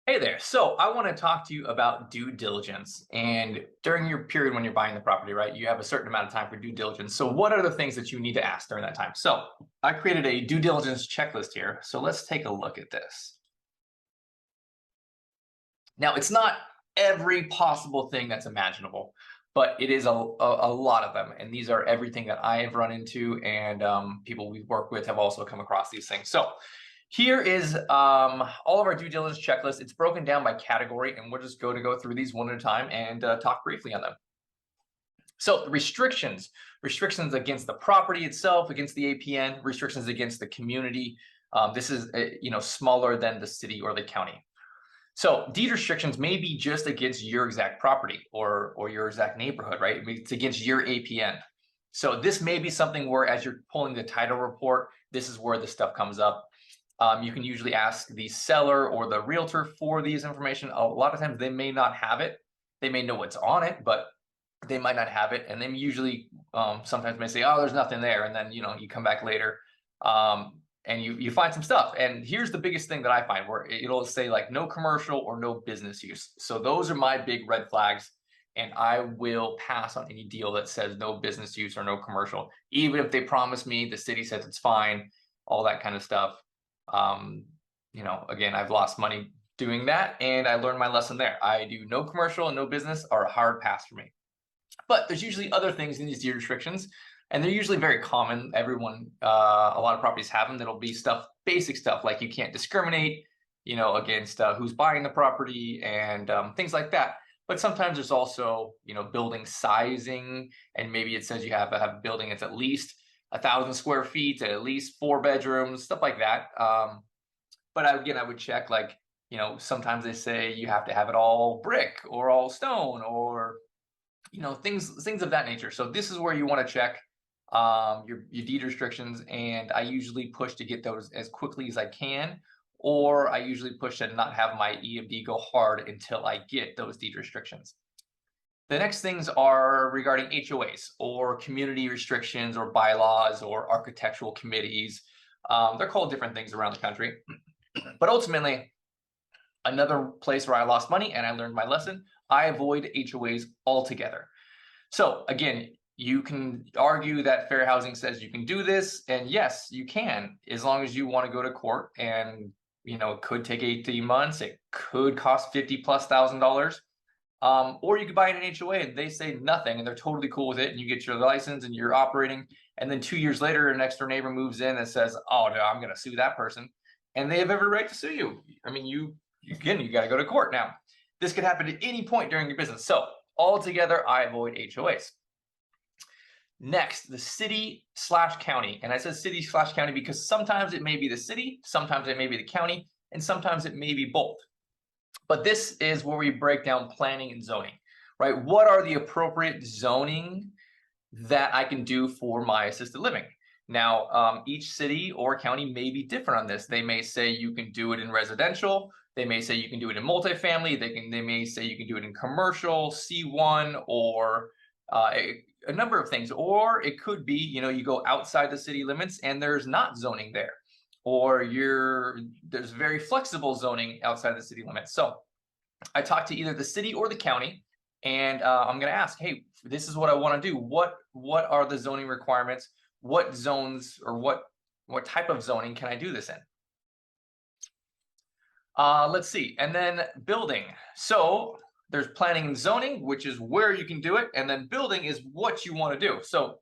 Hey there. So I want to talk to you about due diligence. And during your period when you're buying the property, right, you have a certain amount of time for due diligence. So what are the things that you need to ask during that time? So I created a due diligence checklist here. So let's take a look at this. Now, it's not every possible thing that's imaginable, but it is a lot of them. And these are everything that I have run into, and people we work with have also come across these things. So here is all of our due diligence checklist. It's broken down by category, and we're just going to go through these one at a time and talk briefly on them. So restrictions against the property itself, against the APN, restrictions against the community. This is smaller than the city or the county. So deed restrictions may be just against your exact property or your exact neighborhood, right? It's against your APN. So this may be something where, as you're pulling the title report, this is where the stuff comes up. You can usually ask the seller or the realtor for these information. A lot of times they may not have it. They may know what's on it, but they might not have it. And then usually sometimes may say, oh, there's nothing there. And then, you come back later and you find some stuff. And here's the biggest thing that I find, where it'll say like no commercial or no business use. So those are my big red flags. And I will pass on any deal that says no business use or no commercial, even if they promise me, the city says it's fine, all that kind of stuff. Again, I've lost money doing that, and I learned my lesson there. I do no commercial and no business are a hard pass for me. But there's usually other things in these deed restrictions, and they're usually very common. Everyone, a lot of properties have them. That'll be basic stuff like you can't discriminate, against who's buying the property and things like that. But sometimes there's also, building sizing, and maybe it says you have a building that's at least 1,000 square feet, at least 4 bedrooms, stuff like that. But I would check, like, sometimes they say you have to have it all brick or all stone or, things of that nature. So this is where you want to check your deed restrictions. And I usually push to get those as quickly as I can, or I usually push to not have my EMD go hard until I get those deed restrictions. The next things are regarding HOAs or community restrictions or bylaws or architectural committees. They're called different things around the country. But ultimately, another place where I lost money and I learned my lesson, I avoid HOAs altogether. So again, you can argue that fair housing says you can do this, and yes, you can, as long as you want to go to court. And it could take 18 months, it could cost $50,000+. Or you could buy an HOA and they say nothing and they're totally cool with it, and you get your license and you're operating. And then 2 years later, an next door neighbor moves in and says, oh no, I'm going to sue that person. And they have every right to sue you. I mean, you got to go to court. Now, this could happen at any point during your business. So altogether, I avoid HOAs. Next, the city/county. And I said city/county because sometimes it may be the city, sometimes it may be the county, and sometimes it may be both. But this is where we break down planning and zoning, right? What are the appropriate zoning that I can do for my assisted living? Now, each city or county may be different on this. They may say you can do it in residential. They may say you can do it in multifamily. They may say you can do it in commercial, C1, or a number of things. Or it could be, you go outside the city limits and there's not zoning there, or there's very flexible zoning outside the city limits. So I talk to either the city or the county, and I'm going to ask, hey, this is what I want to do. What are the zoning requirements? What zones or what type of zoning can I do this in? Let's see. And then building. So there's planning and zoning, which is where you can do it. And then building is what you want to do. So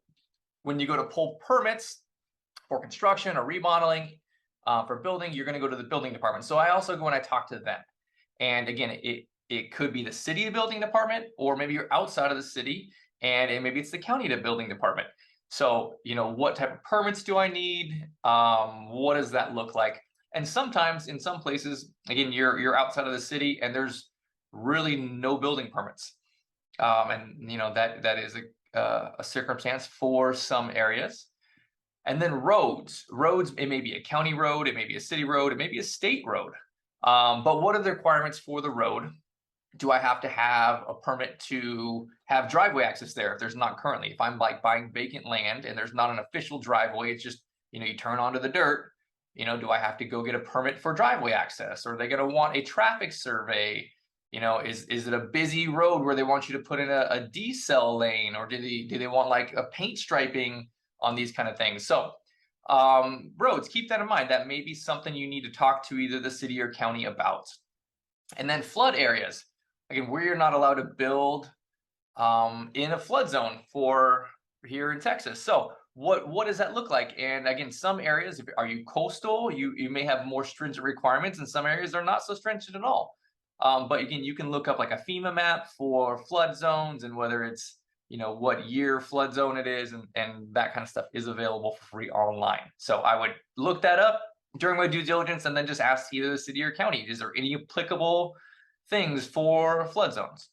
when you go to pull permits for construction or remodeling, for building, you're going to go to the building department. So I also go and I talk to them. And again, it could be the city building department, or maybe you're outside of the city and maybe it's the county to building department. So, what type of permits do I need? What does that look like? And sometimes in some places, again, you're outside of the city and there's really no building permits. And that is a circumstance for some areas. And then roads, it may be a county road, it may be a city road, it may be a state road. But what are the requirements for the road? Do I have to have a permit to have driveway access there if there's not currently? If I'm like buying vacant land and there's not an official driveway, it's just, you turn onto the dirt, Do I have to go get a permit for driveway access? Or are they going to want a traffic survey? Is it a busy road where they want you to put in a decel lane, or do they want like a paint striping on these kind of things? So roads, keep that in mind. That may be something you need to talk to either the city or county about. And then flood areas, again, where you're not allowed to build in a flood zone for here in Texas. So what does that look like? And again, some areas, are you coastal? You may have more stringent requirements, and some areas are not so stringent at all. But again, you can look up like a FEMA map for flood zones, and whether it's what year flood zone it is, and that kind of stuff is available for free online. So I would look that up during my due diligence, and then just ask either the city or county, is there any applicable things for flood zones?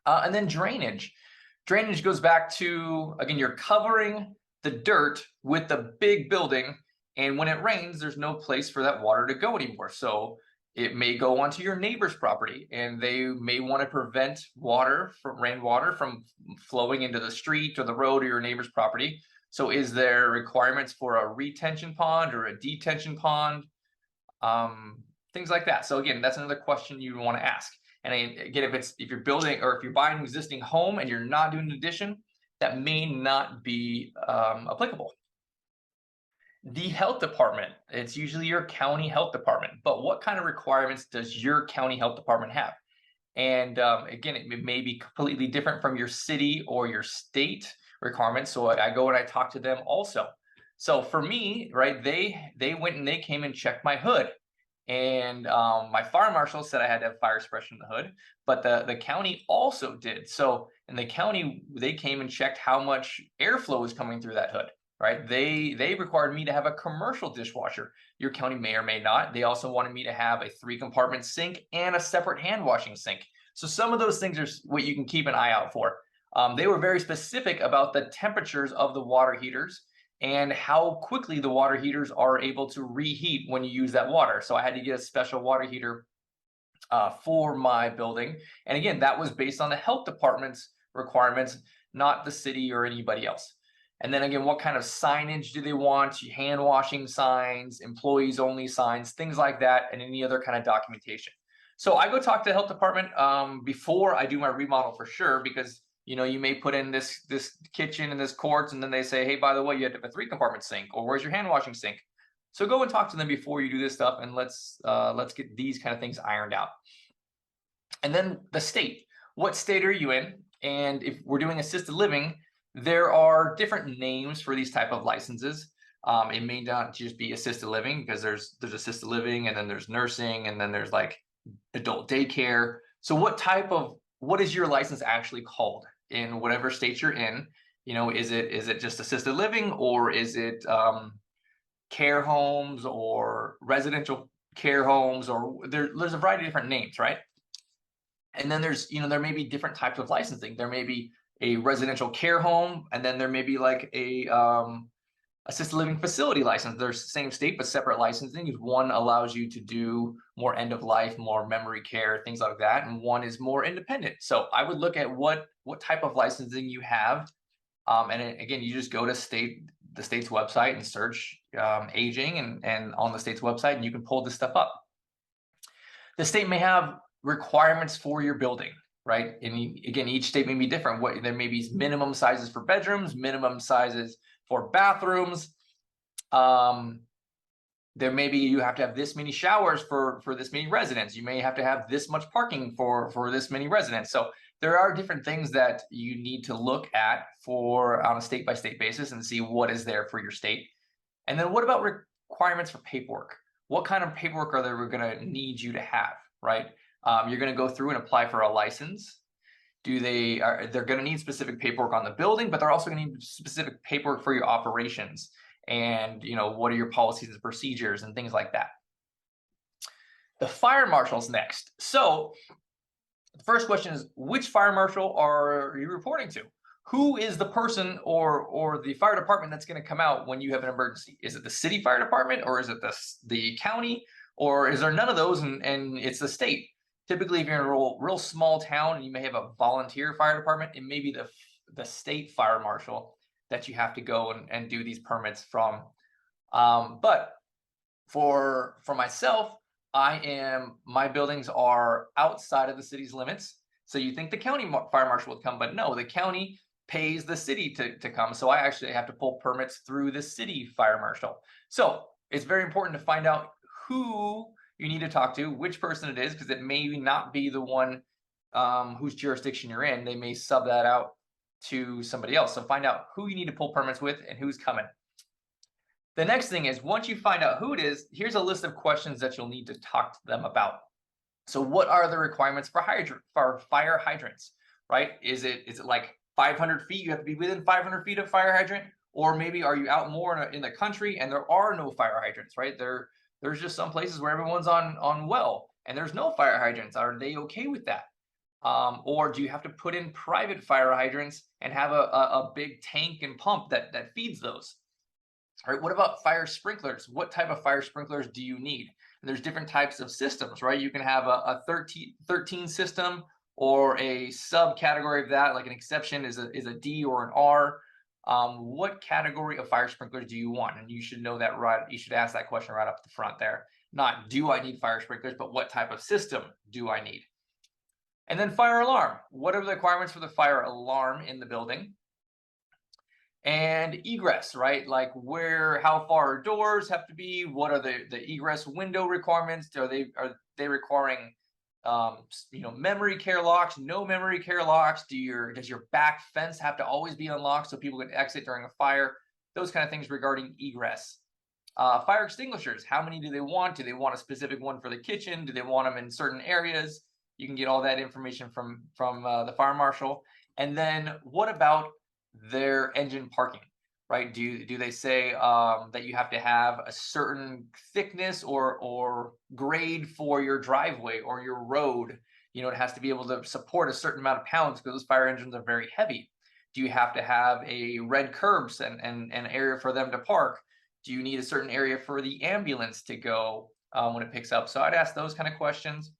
And then drainage. Drainage goes back to, again, you're covering the dirt with the big building, and when it rains, there's no place for that water to go anymore. So it may go onto your neighbor's property, and they may want to prevent rainwater from flowing into the street or the road or your neighbor's property. So is there requirements for a retention pond or a detention pond? Things like that. So again, that's another question you want to ask. And again, if you're building or if you're buying an existing home and you're not doing an addition, that may not be applicable. The health department, it's usually your county health department, but what kind of requirements does your county health department have? And again, it may be completely different from your city or your state requirements. So I go and I talk to them also. So for me, right, they went and they came and checked my hood. And my fire marshal said I had to have fire suppression in the hood, but the county also did. So in the county, they came and checked how much airflow was coming through that hood, right? They required me to have a commercial dishwasher. Your county may or may not. They also wanted me to have a 3-compartment sink and a separate hand washing sink. So some of those things are what you can keep an eye out for. They were very specific about the temperatures of the water heaters and how quickly the water heaters are able to reheat when you use that water. So I had to get a special water heater for my building. And again, that was based on the health department's requirements, not the city or anybody else. And then again, what kind of signage do they want? Hand washing signs, employees only signs, things like that, and any other kind of documentation. So I go talk to the health department before I do my remodel for sure, because you may put in this kitchen and this quartz, and then they say, hey, by the way, you have to have a 3-compartment sink, or where's your hand washing sink? So go and talk to them before you do this stuff, and let's get these kind of things ironed out. And then the state. What state are you in? And if we're doing assisted living, there are different names for these type of licenses. It may not just be assisted living, because there's assisted living, and then there's nursing, and then there's like adult daycare. So what is your license actually called in whatever state you're in? Is it just assisted living, or is it care homes or residential care homes, or there's a variety of different names, right? And then there's there may be different types of licensing. There may be a residential care home, and then there may be like a assisted living facility license. They're same state but separate licensing. One allows you to do more end of life, more memory care, things like that, and one is more independent. So I would look at what type of licensing you have, and again, you just go to the state's website and search aging, and on the state's website, and you can pull this stuff up. The state may have requirements for your building, right? And again, each state may be different. There may be minimum sizes for bedrooms, minimum sizes for bathrooms. There may be you have to have this many showers for this many residents. You may have to have this much parking for this many residents. So there are different things that you need to look at on a state-by-state basis and see what is there for your state. And then what about requirements for paperwork? What kind of paperwork are they going to need you to have, right? You're going to go through and apply for a license. They're going to need specific paperwork on the building, but they're also going to need specific paperwork for your operations. And what are your policies and procedures and things like that. The fire marshal's next. So the first question is, which fire marshal are you reporting to? Who is the person or the fire department that's going to come out when you have an emergency? Is it the city fire department, or is it the county, or is there none of those and it's the state? Typically, if you're in a real small town and you may have a volunteer fire department, it may be the state fire marshal that you have to go and do these permits from. But For myself, my buildings are outside of the city's limits. So you think the county fire marshal would come, but no, the county pays the city to come. So I actually have to pull permits through the city fire marshal. So it's very important to find out who you need to talk to, which person it is, because it may not be the one whose jurisdiction you're in. They may sub that out to somebody else. So find out who you need to pull permits with and who's coming. The next thing is, once you find out who it is, here's a list of questions that you'll need to talk to them about. So what are the requirements for fire hydrants, right? Is it like 500 feet? You have to be within 500 feet of fire hydrant, or maybe are you out more in the country and there are no fire hydrants, right? There's just some places where everyone's on well and there's no fire hydrants. Are they okay with that? Or do you have to put in private fire hydrants and have a big tank and pump that feeds those? All right, what about fire sprinklers? What type of fire sprinklers do you need? And there's different types of systems, right? You can have a 13 system or a subcategory of that, like an exception is a D or an R. What category of fire sprinklers do you want? And you should know that right. You should ask that question right up the front there. Not do I need fire sprinklers, but what type of system do I need? And then fire alarm. What are the requirements for the fire alarm in the building? And egress, right? Like how far doors have to be? What are the egress window requirements? Are they requiring memory care locks, no memory care locks? Does your back fence have to always be unlocked so people can exit during a fire? Those kind of things regarding egress. Fire extinguishers, how many do they want? Do they want a specific one for the kitchen? Do they want them in certain areas? You can get all that information from the fire marshal. And then what about their engine parking, right? Do they say that you have to have a certain thickness or grade for your driveway or your road? It has to be able to support a certain amount of pounds because those fire engines are very heavy. Do you have to have a red curbs and an area for them to park? Do you need a certain area for the ambulance to go when it picks up? So I'd ask those kind of questions.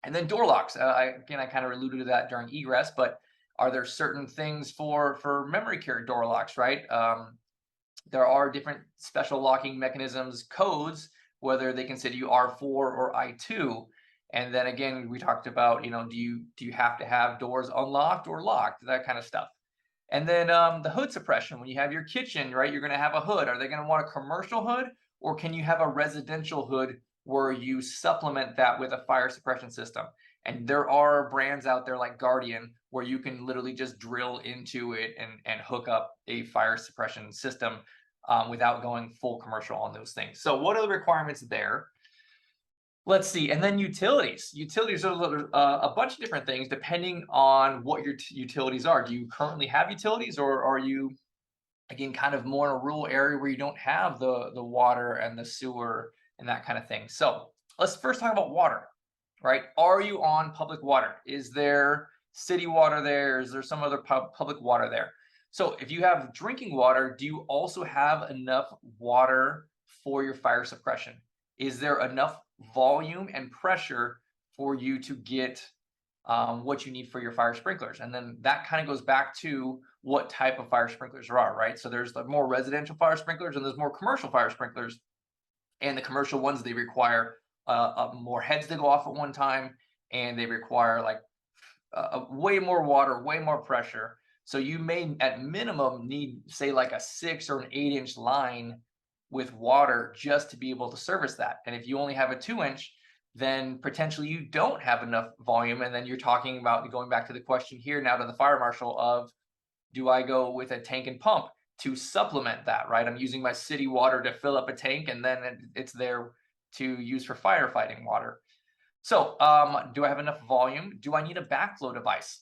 And then door locks. I kind of alluded to that during egress, but are there certain things for memory care door locks, right? There are different special locking mechanisms, codes, whether they consider you R4 or I2. And then again, we talked about, do you have to have doors unlocked or locked, that kind of stuff. And then the hood suppression, when you have your kitchen, right, you're going to have a hood. Are they going to want a commercial hood, or can you have a residential hood where you supplement that with a fire suppression system? And there are brands out there like Guardian where you can literally just drill into it and hook up a fire suppression system without going full commercial on those things. So what are the requirements there? Let's see. And then utilities. Utilities are a bunch of different things depending on what your utilities are. Do you currently have utilities, or are you, again, kind of more in a rural area where you don't have the water and the sewer and that kind of thing? So let's first talk about water, right? Are you on public water? Is there city water there? Is there some other public water there? So if you have drinking water, do you also have enough water for your fire suppression? Is there enough volume and pressure for you to get what you need for your fire sprinklers? And then that kind of goes back to what type of fire sprinklers there are, right? So there's the more residential fire sprinklers and there's more commercial fire sprinklers. And the commercial ones, they require more heads to go off at one time, and they require like way more water, way more pressure. So you may at minimum need, say, like a 6 or an 8-inch line with water just to be able to service that. And if you only have a 2-inch, then potentially you don't have enough volume. And then you're talking about going back to the question here now to the fire marshal of, do I go with a tank and pump to supplement that, right? I'm using my city water to fill up a tank and then it's there to use for firefighting water. So do I have enough volume? Do I need a backflow device?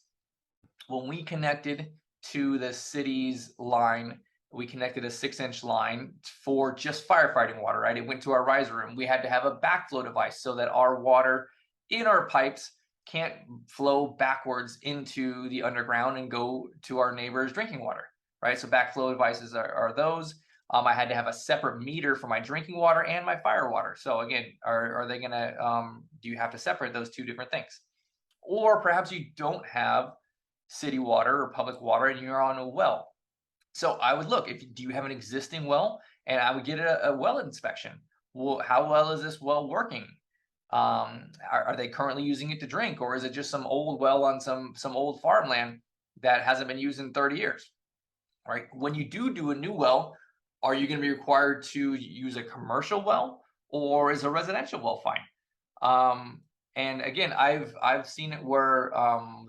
When we connected to the city's line, we connected a 6-inch line for just firefighting water, right? It went to our riser room. We had to have a backflow device so that our water in our pipes can't flow backwards into the underground and go to our neighbor's drinking water, right? So backflow devices are those. I had to have a separate meter for my drinking water and my fire water. So again, are they gonna, do you have to separate those two different things? Or perhaps you don't have city water or public water and you're on a well. So I would look, do you have an existing well? And I would get a well inspection. well, how well is this well working? Are they currently using it to drink, or is it just some old well on some old farmland that hasn't been used in 30 years? Right? When you do a new well, are you going to be required to use a commercial well, or is a residential well fine? And again, I've seen it where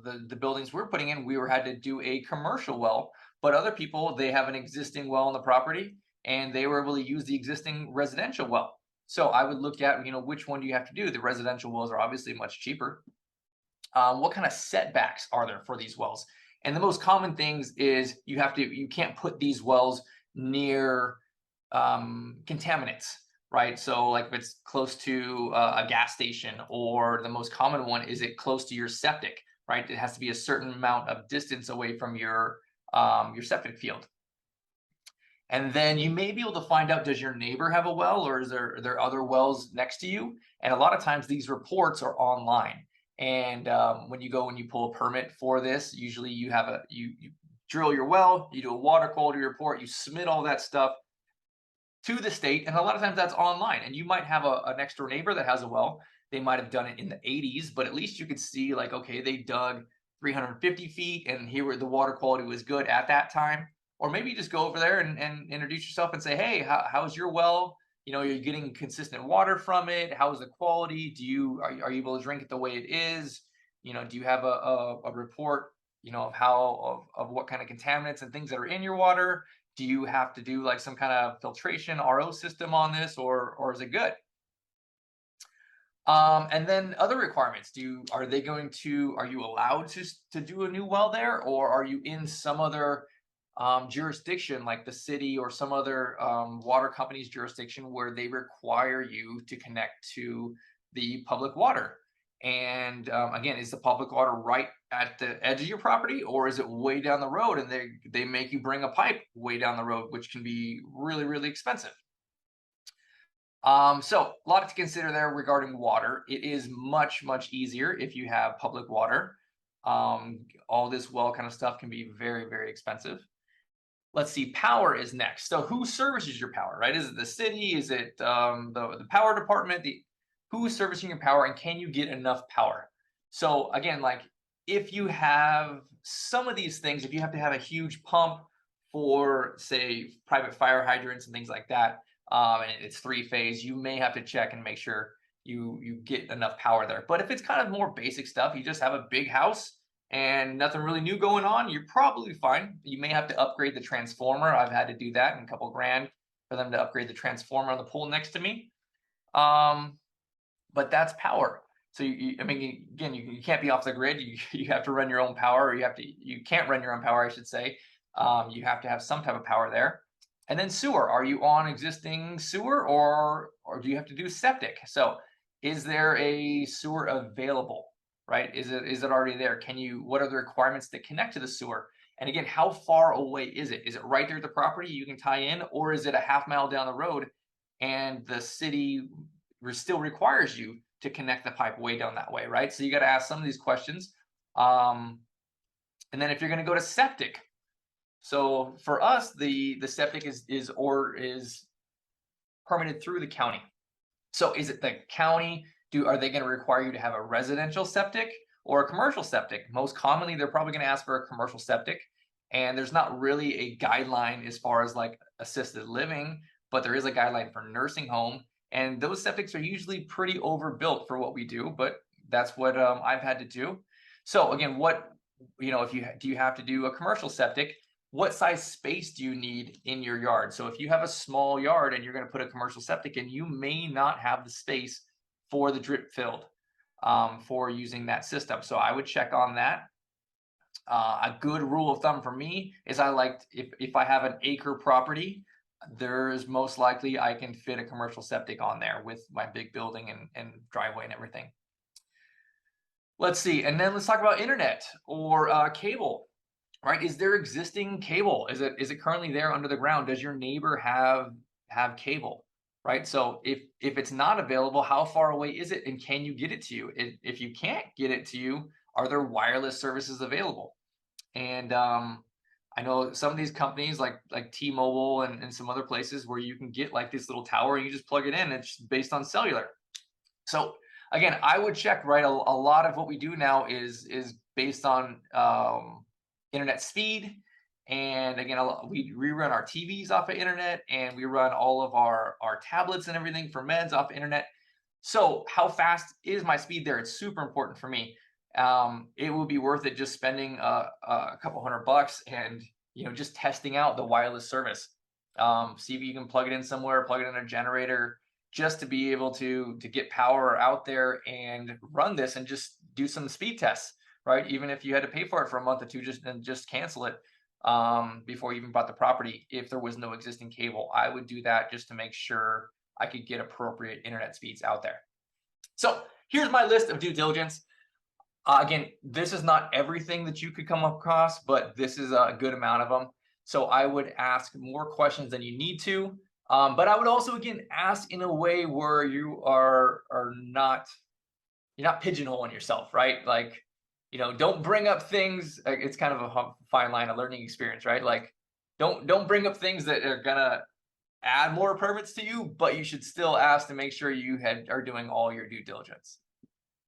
the buildings we're putting in, we were had to do a commercial well, but other people, they have an existing well on the property and they were able to use the existing residential well. So I would look at, which one do you have to do? The residential wells are obviously much cheaper. What kind of setbacks are there for these wells? And the most common things is you can't put these wells near contaminants, right? So like if it's close to a gas station, or the most common one is it close to your septic, right? It has to be a certain amount of distance away from your septic field. And then you may be able to find out, does your neighbor have a well, or are there other wells next to you? And a lot of times these reports are online. And when you go and you pull a permit for this, usually you drill your well, you do a water quality report, you submit all that stuff to the state, and a lot of times that's online. And you might have a next door neighbor that has a well. They might have done it in the 80s, but at least you could see like, okay, they dug 350 feet, and here where the water quality was good at that time. Or maybe you just go over there and introduce yourself and say, hey, how's your well? Are you getting consistent water from it? How's the quality? Are you able to drink it the way it is? Do you have a report, of of what kind of contaminants and things that are in your water? Do you have to do like some kind of filtration RO system on this, or is it good? And then other requirements. Are you allowed to do a new well there, or are you in some other jurisdiction like the city or some other water company's jurisdiction where they require you to connect to the public water? And again, is the public water right at the edge of your property, or is it way down the road and they make you bring a pipe way down the road, which can be really, really expensive? So a lot to consider there regarding water. It is much, much easier if you have public water. All this well kind of stuff can be very, very expensive. Let's see, power is next. So who services your power, right? Is it the city? Is it the power department? Who's servicing your power, and can you get enough power? So again, like if you have some of these things, if you have to have a huge pump for, say, private fire hydrants and things like that, and it's three-phase, you may have to check and make sure you get enough power there. But if it's kind of more basic stuff, you just have a big house and nothing really new going on, you're probably fine. You may have to upgrade the transformer. I've had to do that in a couple grand for them to upgrade the transformer on the pole next to me. But that's power. So I mean, again, you can't be off the grid. You have to run your own power, or you can't run your own power, I should say. You have to have some type of power there. And then sewer. Are you on existing sewer, or do you have to do septic? So is there a sewer available? Right? Is it already there? What are the requirements that connect to the sewer? And again, how far away is it? Is it right there at the property you can tie in, or is it a half mile down the road and the city still requires you to connect the pipe way down that way, right? So you got to ask some of these questions. And then if you're going to go to septic, so for us, the septic is permitted through the county. So is it the county? Are they going to require you to have a residential septic or a commercial septic? Most commonly, they're probably going to ask for a commercial septic. And there's not really a guideline as far as like assisted living, but there is a guideline for nursing home. And those septics are usually pretty overbuilt for what we do, but that's what I've had to do. So again, if you have to do a commercial septic, what size space do you need in your yard? So if you have a small yard and you're going to put a commercial septic in, you may not have the space for the drip filled for using that system. So I would check on that. A good rule of thumb for me is if I have an acre property, there's most likely I can fit a commercial septic on there with my big building and driveway and everything. Let's see, and then let's talk about internet or cable. Right? Is there existing cable? Is it currently there under the ground? Does your neighbor have cable? Right? So if it's not available, how far away is it, and can you get it to you? If you can't get it to you, are there wireless services available? And I know some of these companies like T-Mobile and some other places where you can get like this little tower and you just plug it in. It's based on cellular. So again, I would check, right? A lot of what we do now is based on internet speed. And again, we rerun our TVs off of internet, and we run all of our tablets and everything for meds off internet. So how fast is my speed there? It's super important for me. It will be worth it just spending a couple $100 and just testing out the wireless service. See if you can plug it in somewhere, plug it in a generator, just to be able to get power out there and run this and just do some speed tests, right? Even if you had to pay for it for a month or two, just cancel it before you even bought the property. If there was no existing cable, I would do that just to make sure I could get appropriate internet speeds out there. So here's my list of due diligence. Again, this is not everything that you could come across, but this is a good amount of them. So I would ask more questions than you need to. But I would also, again, ask in a way where are not, you're not pigeonholing yourself, right? Like, don't bring up things. It's kind of a fine line, a learning experience, right? Like, don't bring up things that are gonna add more permits to you, but you should still ask to make sure you are doing all your due diligence.